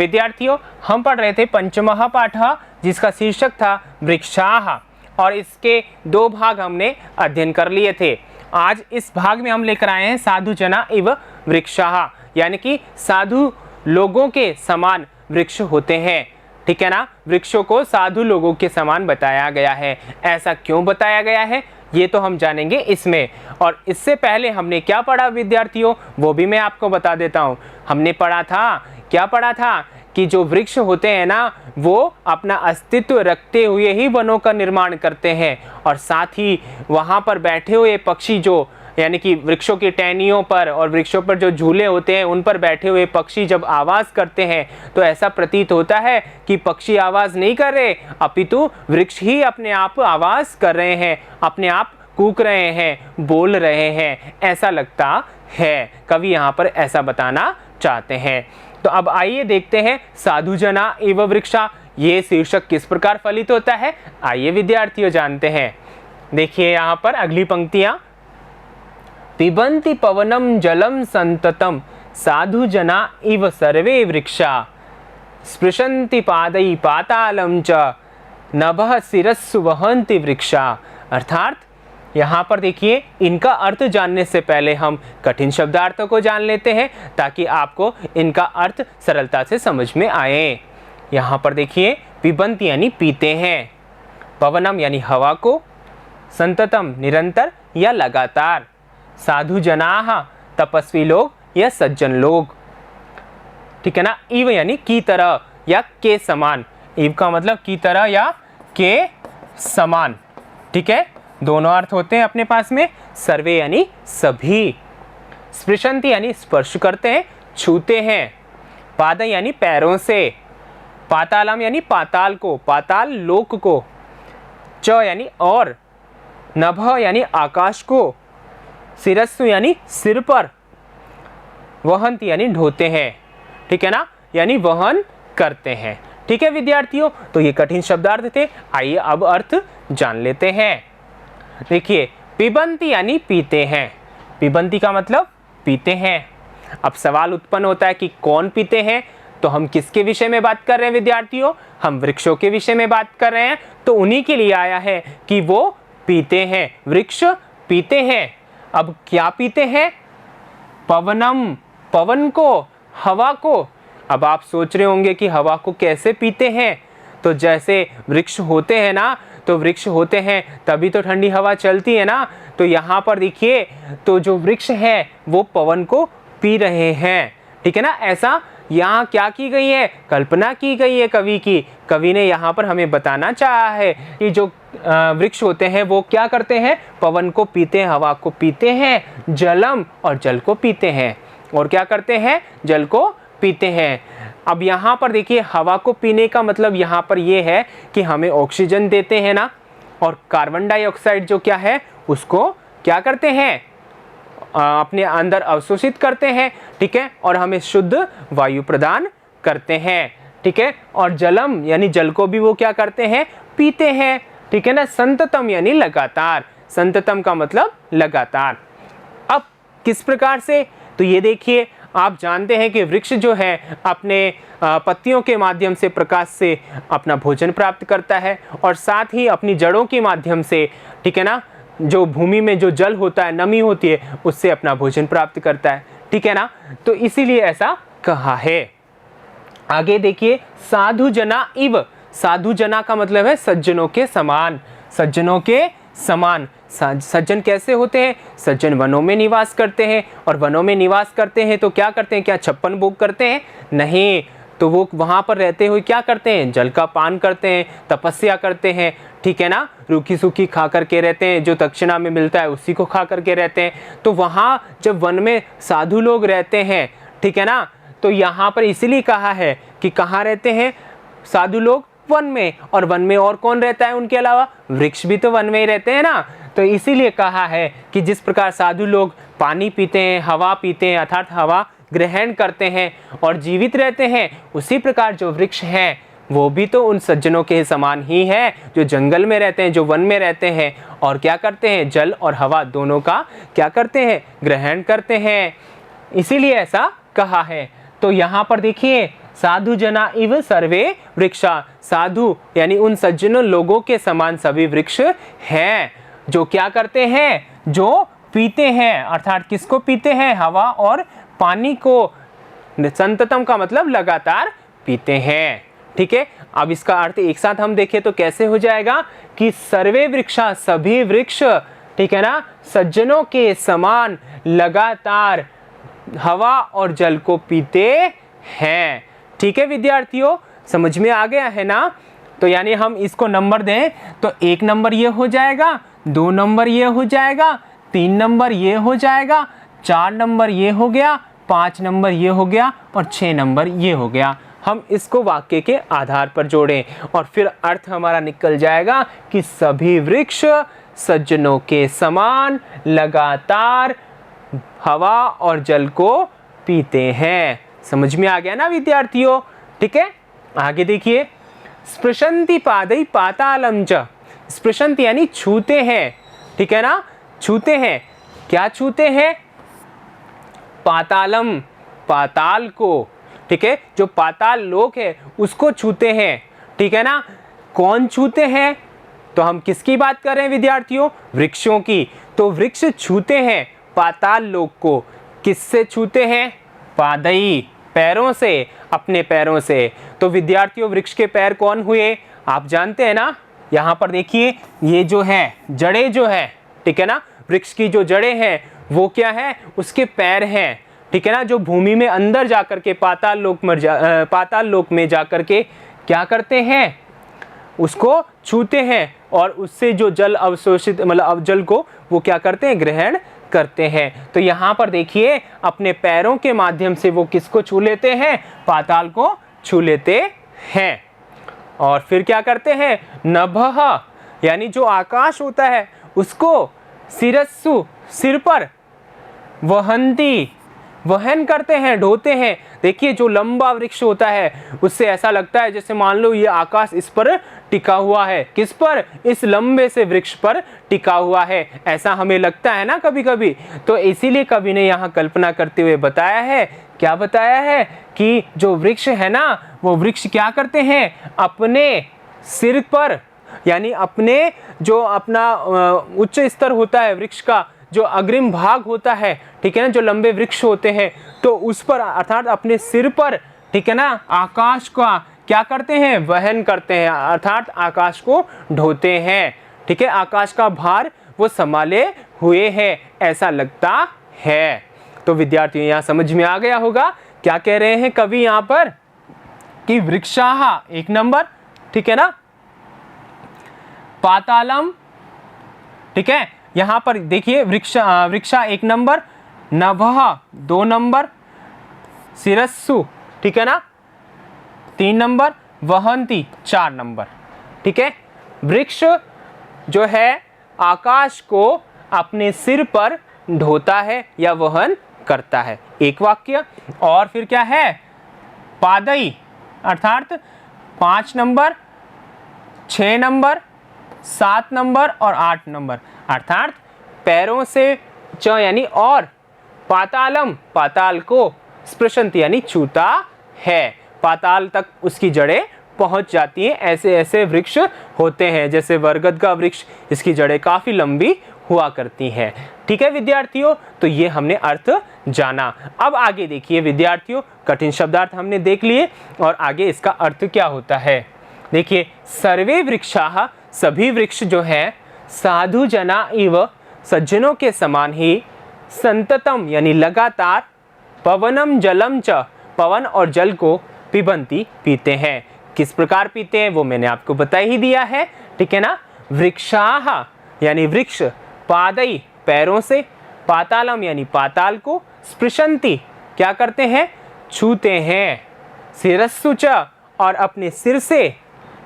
विद्यार्थियों, हम पढ़ रहे थे पंचमः पाठः, जिसका शीर्षक था वृक्षाः, और इसके 2 भाग हमने अध्ययन कर लिए थे। आज इस भाग में हम लेकर आए हैं साधु जना इव वृक्षाः, यानी कि साधु लोगों के समान वृक्ष होते हैं। ठीक है ना, वृक्षों को साधु लोगों के समान बताया गया है। ऐसा क्यों बताया गया है ये तो हम जानेंगे इसमें। और इससे पहले हमने क्या पढ़ा विद्यार्थियों, वो भी मैं आपको बता देता हूँ। हमने पढ़ा था, क्या पढ़ा था, कि जो वृक्ष होते हैं ना, वो अपना अस्तित्व रखते हुए ही वनों का निर्माण करते हैं, और साथ ही वहाँ पर बैठे हुए पक्षी, जो यानी कि वृक्षों की टहनियों पर और वृक्षों पर जो झूले होते हैं उन पर बैठे हुए पक्षी जब आवाज़ करते हैं तो ऐसा प्रतीत होता है कि पक्षी आवाज़ नहीं कर रहे, अपितु वृक्ष ही अपने आप आवाज़ कर रहे हैं, अपने आप कूक रहे हैं, बोल रहे हैं, ऐसा लगता है। कवि यहाँ पर ऐसा बताना चाहते हैं। तो अब आइए देखते हैं साधु जना एवं वृक्षा, ये शीर्षक किस प्रकार फलित होता है। आइए विद्यार्थियों जानते हैं। देखिए यहाँ पर अगली पंक्तियाँ, पिबन्ति पवनम जलम संततम साधु जना इव सर्वे वृक्षा स्पृशन्ति पादै पातालम च नभः शिरस्सु वहन्ति वृक्षा। अर्थात यहाँ पर देखिए, इनका अर्थ जानने से पहले हम कठिन शब्दार्थों को जान लेते हैं ताकि आपको इनका अर्थ सरलता से समझ में आए। यहाँ पर देखिए, पिबन्ति यानी पीते हैं, पवनम यानी हवा को, संततम निरंतर या लगातार, साधु जनाः तपस्वी लोग या सज्जन लोग। ठीक है ना, इव यानी की तरह या के समान, इव का मतलब की तरह या के समान। ठीक है, दोनों अर्थ होते हैं अपने पास में। सर्वे यानी सभी, स्पृशन्ति यानी स्पर्श करते हैं, छूते हैं, पाद यानी पैरों से, पातालम यानी पाताल को, पाताल लोक को, च यानी और, नभ यानी आकाश को, शिरस्सु यानी सिर पर, वहन्ति यानी ढोते हैं। ठीक है ना, यानी वहन करते हैं। ठीक है विद्यार्थियों, तो ये कठिन शब्दार्थ थे। आइए अब अर्थ जान लेते हैं। देखिए, पिबन्ति यानी पीते हैं, पिबन्ति का मतलब पीते हैं। अब सवाल उत्पन्न होता है कि कौन पीते हैं, तो हम किसके विषय में बात कर रहे हैं विद्यार्थियों, हम वृक्षों के विषय में बात कर रहे हैं। तो उन्हीं के लिए आया है कि वो पीते हैं, वृक्ष पीते हैं। अब क्या पीते हैं, पवनम, पवन को, हवा को। अब आप सोच रहे होंगे कि हवा को कैसे पीते हैं, तो जैसे वृक्ष होते हैं ना, तो वृक्ष होते हैं तभी तो ठंडी हवा चलती है ना। तो यहाँ पर देखिए, तो जो वृक्ष है वो पवन को पी रहे हैं। ठीक है ना, ऐसा यहाँ क्या की गई है, कल्पना की गई है कवि की। कवि ने यहाँ पर हमें बताना चाहा है कि जो वृक्ष होते हैं वो क्या करते हैं, पवन को पीते हैं, हवा को पीते हैं, जलम और जल को पीते हैं, और क्या करते हैं, जल को पीते हैं। अब यहाँ पर देखिए, हवा को पीने का मतलब यहाँ पर ये है कि हमें ऑक्सीजन देते हैं ना, और कार्बन डाइऑक्साइड जो क्या है उसको क्या करते हैं, अपने अंदर अवशोषित करते हैं। ठीक है, और हमें शुद्ध वायु प्रदान करते हैं। ठीक है, और जलम यानी जल को भी वो क्या करते हैं, पीते हैं। ठीक है ना, संततम यानी लगातार, संततम का मतलब लगातार। अब किस प्रकार से, तो ये देखिए, आप जानते हैं कि वृक्ष जो है अपने पत्तियों के माध्यम से, प्रकाश से अपना भोजन प्राप्त करता है, और साथ ही अपनी जड़ों के माध्यम से, ठीक है ना, जो भूमि में जो जल होता है, नमी होती है, उससे अपना भोजन प्राप्त करता है। ठीक है ना, तो इसीलिए ऐसा कहा है। आगे देखिए, साधु जना इव, साधु जना का मतलब है सज्जनों के समान, सज्जनों के समान। सज्जन कैसे होते हैं, सज्जन वनों में निवास करते हैं, और वनों में निवास करते हैं तो क्या करते हैं, क्या छप्पन भोग करते हैं, नहीं, तो वो वहाँ पर रहते हुए क्या करते हैं, जल का पान करते हैं, तपस्या करते हैं। ठीक है ना, रूखी सूखी खा करके रहते हैं, जो दक्षिणा में मिलता है उसी को खा करके रहते हैं। तो वहाँ जब वन में साधु लोग रहते हैं, ठीक है ना, तो यहाँ पर इसीलिए कहा है कि कहाँ रहते हैं साधु लोग, वन में। और वन में और कौन रहता है उनके अलावा, वृक्ष भी तो वन में ही रहते हैं ना। तो इसीलिए कहा है कि जिस प्रकार साधु लोग पानी पीते हैं, हवा पीते हैं, अर्थात हवा ग्रहण करते हैं और जीवित रहते हैं, उसी प्रकार जो वृक्ष हैं वो भी तो उन सज्जनों के समान ही है, जो जंगल में रहते हैं, जो वन में रहते हैं, और क्या करते हैं, जल और हवा दोनों का क्या करते हैं, ग्रहण करते हैं। इसीलिए ऐसा कहा है। तो यहाँ पर देखिए, साधु जना इव सर्वे वृक्षा, साधु यानी उन सज्जनों लोगों के समान सभी वृक्ष हैं, जो क्या करते हैं, जो पीते हैं, अर्थात किसको पीते हैं, हवा और पानी को, संततम का मतलब लगातार पीते हैं। ठीक है, अब इसका अर्थ एक साथ हम देखें तो कैसे हो जाएगा कि सर्वे वृक्षा, सभी वृक्ष, ठीक है ना, सज्जनों के समान लगातार हवा और जल को पीते हैं। ठीक है विद्यार्थियों, समझ में आ गया है ना। तो यानी हम इसको नंबर दें तो 1 नंबर ये हो जाएगा, 2 नंबर ये हो जाएगा, 3 नंबर ये हो जाएगा, 4 नंबर ये हो गया, 5 नंबर ये हो गया और 6 नंबर ये हो गया। हम इसको वाक्य के आधार पर जोड़ें और फिर अर्थ हमारा निकल जाएगा कि सभी वृक्ष सज्जनों के समान लगातार हवा और जल को पीते हैं। समझ में आ गया ना विद्यार्थियों। ठीक है, आगे देखिए, स्पृशन्ति पादै पातालं च, स्पृशन्ति यानी छूते हैं, ठीक है ना, छूते हैं, क्या छूते हैं, पातालम, पाताल को, ठीक है, जो पाताल लोक है उसको छूते हैं। ठीक है ना, कौन छूते हैं, तो हम किसकी बात कर रहे हैं विद्यार्थियों, वृक्षों की। तो वृक्ष छूते हैं पाताल लोक को, किससे छूते हैं, पादई, पैरों से, अपने पैरों से। तो विद्यार्थियों वृक्ष के पैर कौन हुए, आप जानते हैं ना, यहाँ पर देखिए ये जो है जड़ें जो है, ठीक है ना, वृक्ष की जो जड़ें हैं वो क्या है, उसके पैर हैं। ठीक है ना, जो भूमि में अंदर जाकर के पाताल लोक में जाकर के क्या करते हैं, उसको छूते हैं और उससे जो जल अवशोषित मतलब जल को वो क्या करते हैं, ग्रहण करते हैं। तो यहाँ पर देखिए अपने पैरों के माध्यम से वो किसको छू लेते हैं, पाताल को छू लेते हैं। और फिर क्या करते हैं, नभः यानी जो आकाश होता है उसको शिरस्सु, सिर पर, वहन्ति वहन करते हैं, ढोते हैं। देखिए जो लंबा वृक्ष होता है उससे ऐसा लगता है जैसे मान लो ये आकाश इस पर टिका हुआ है, किस पर, इस लंबे से वृक्ष पर टिका हुआ है, ऐसा हमें लगता है ना कभी कभी। तो इसीलिए कवि ने यहाँ कल्पना करते हुए बताया है, क्या बताया है कि जो वृक्ष है ना वो वृक्ष क्या करते हैं, अपने सिर पर यानी अपने जो अपना उच्च स्तर होता है वृक्ष का, जो अग्रिम भाग होता है, ठीक है ना, जो लंबे वृक्ष होते हैं, तो उस पर अर्थात अपने सिर पर, ठीक है ना, आकाश का क्या करते हैं, वहन करते हैं, अर्थात आकाश को ढोते हैं। ठीक है, आकाश का भार वो संभाले हुए हैं ऐसा लगता है। तो विद्यार्थियों यहाँ समझ में आ गया होगा क्या कह रहे हैं कवि यहाँ पर, कि वृक्षाः 1 नंबर, ठीक है ना, पातालम, ठीक है, यहाँ पर देखिए वृक्षा 1 नंबर, नभः 2 नंबर, शिरस्सु, ठीक है ना, 3 नंबर, वहन्ति 4 नंबर। ठीक है, वृक्ष जो है आकाश को अपने सिर पर ढोता है या वहन करता है, एक वाक्य। और फिर क्या है, पादई अर्थात 5 नंबर, 6 नंबर, 7 नंबर और 8 नंबर, अर्थात पैरों से च यानी और, पातालम पाताल को, स्पृशन्ति यानी छूता है, पाताल तक उसकी जड़ें पहुंच जाती हैं। ऐसे ऐसे वृक्ष होते हैं, जैसे बरगद का वृक्ष, इसकी जड़ें काफ़ी लंबी हुआ करती हैं। ठीक है विद्यार्थियों, तो ये हमने अर्थ जाना। अब आगे देखिए विद्यार्थियों, कठिन शब्दार्थ हमने देख लिए और आगे इसका अर्थ क्या होता है। देखिए, सर्वे वृक्षाः सभी वृक्ष जो हैं, साधु जना इव सज्जनों के समान ही, संततम यानी लगातार, पवनम जलम च पवन और जल को, पिबन्ति पीते हैं। किस प्रकार पीते हैं वो मैंने आपको बता ही दिया है, ठीक है ना। वृक्षाः यानी वृक्ष, पादई पैरों से, पातालम यानी पाताल को, स्पृशन्ति क्या करते हैं, छूते हैं, शिरस्सु च और अपने सिर से,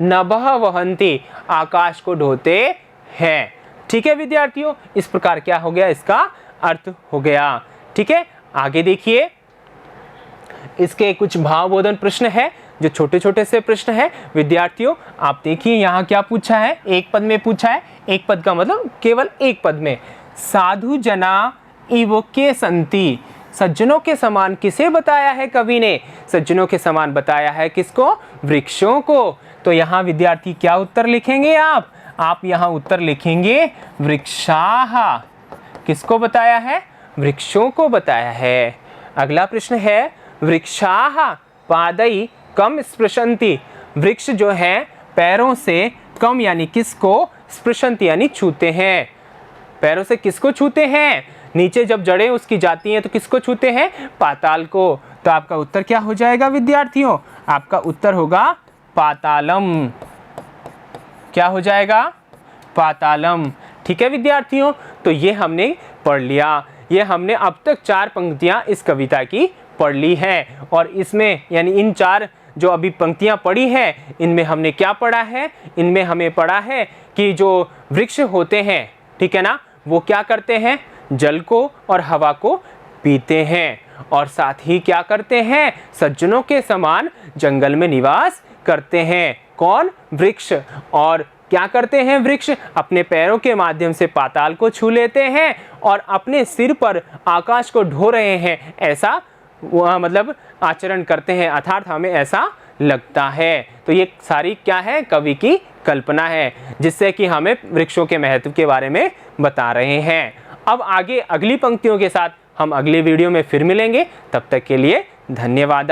नभः वहन्ति आकाश को ढोते हैं। ठीक है विद्यार्थियों, इस प्रकार क्या हो गया, इसका अर्थ हो गया। ठीक है, आगे देखिए, इसके कुछ भावबोधन प्रश्न है जो छोटे छोटे से प्रश्न है। विद्यार्थियों आप देखिए यहाँ क्या पूछा है, एक पद में पूछा है, एक पद का मतलब केवल एक पद में, साधु जना इव के संति, सज्जनों के समान किसे बताया है कवि ने? सज्जनों के समान बताया है किसको? वृक्षों को। तो यहाँ विद्यार्थी क्या उत्तर लिखेंगे आप यहाँ उत्तर लिखेंगे वृक्षाः। किसको बताया है? वृक्षों को बताया है। अगला प्रश्न है वृक्षाः पादै कम स्पृशन्ति। वृक्ष जो है पैरों से कम यानी किसको स्पृशन्ति यानी छूते हैं। पैरों से किसको छूते हैं? नीचे जब जड़ें उसकी जाती हैं तो किसको छूते हैं? पाताल को। तो आपका उत्तर क्या हो जाएगा विद्यार्थियों? आपका उत्तर होगा पातालम। क्या हो जाएगा? पातालम। ठीक है विद्यार्थियों, तो ये हमने पढ़ लिया। ये हमने अब तक 4 पंक्तियां इस कविता की पढ़ ली हैं और इसमें यानी इन 4 जो अभी पंक्तियां पढ़ी हैं इनमें हमने क्या पढ़ा है? इनमें हमें पढ़ा है कि जो वृक्ष होते हैं, ठीक है ना, वो क्या करते हैं? जल को और हवा को पीते हैं और साथ ही क्या करते हैं? सज्जनों के समान जंगल में निवास करते हैं। कौन? वृक्ष। और क्या करते हैं वृक्ष? अपने पैरों के माध्यम से पाताल को छू लेते हैं और अपने सिर पर आकाश को ढो रहे हैं, ऐसा मतलब आचरण करते हैं, अर्थात हमें ऐसा लगता है। तो ये सारी क्या है? कवि की कल्पना है, जिससे कि हमें वृक्षों के महत्व के बारे में बता रहे हैं। अब आगे अगली पंक्तियों के साथ हम अगली वीडियो में फिर मिलेंगे। तब तक के लिए धन्यवाद।